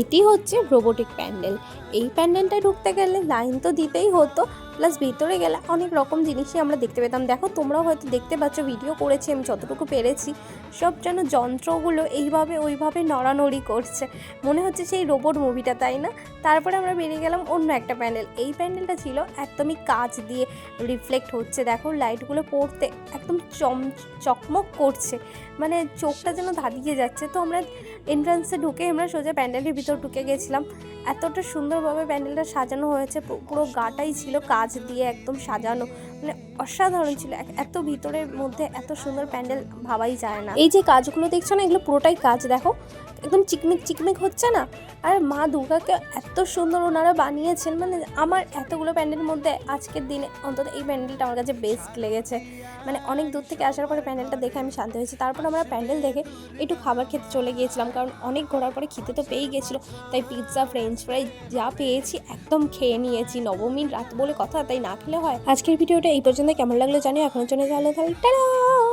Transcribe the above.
এটি হচ্ছে রোবোটিক প্যান্ডেল। এই প্যান্ডেলটায় ঢুকতে গেলে লাইন তো দিতেই হতো, প্লাস ভিতরে গেলে অনেক রকম জিনিসই আমরা দেখতে পেতাম। দেখো তোমরাও হয়তো দেখতে পাচ্ছ, ভিডিও করেছি আমি যতটুকু পেরেছি। সব যেন যন্ত্রগুলো এইভাবে ওইভাবে নড়ানড়ি করছে, মনে হচ্ছে সেই রোবট মুভিটা, তাই না? তারপরে আমরা বেরিয়ে গেলাম অন্য একটা প্যান্ডেল। এই প্যান্ডেলটা ছিল একদমই কাঁচ দিয়ে রিফ্লেক্ট হচ্ছে, দেখো লাইটগুলো পড়তে একদম চকমক করছে, মানে চোখটা যেন ধাঁধিয়ে যাচ্ছে। তো আমরা এন্ট্রান্সে ঢুকে আমরা সোজা প্যান্ডেলের ভিতর ঢুকে গেছিলাম। এতটা সুন্দরভাবে প্যান্ডেলটা সাজানো হয়েছে, পুরো গাটাই ছিল কাঁচ দিয়ে একদম সাজানো, মানে অসাধারণ ছিল। এত ভিতরের মধ্যে এত সুন্দর প্যান্ডেল ভাবাই যায় না। এই যে কাজগুলো দেখছো না, এগুলো পুরোটাই কাজ, দেখো একদম চিকমিক চিকমিক হচ্ছে না। আর মা দুর্গাকে এত সুন্দর ওনারা বানিয়েছেন, মানে আমার এতগুলো প্যান্ডেলের মধ্যে আজকের দিনে অন্তত এই প্যান্ডেলটা আমার কাছে বেস্ট লেগেছে। মানে অনেক দূর থেকে আসার পরে প্যান্ডেলটা দেখে আমি শান্তি হয়েছি। তারপর আমরা প্যান্ডেল দেখে একটু খাবার খেতে চলে গিয়েছিলাম, কারণ অনেক ঘোরার পরে খেতে তো পেয়েই গেছিলো। তাই পিৎজা, ফ্রেঞ্চ ফ্রাই যা পেয়েছি একদম খেয়ে নিয়েছি। নবমীর রাত বলে কথা, তাই না খেলে হয়। আজকের ভিডিওটা এই পর্যন্ত কেমন লাগলো জানিও। এখনো জন্য তাহলে টাটা।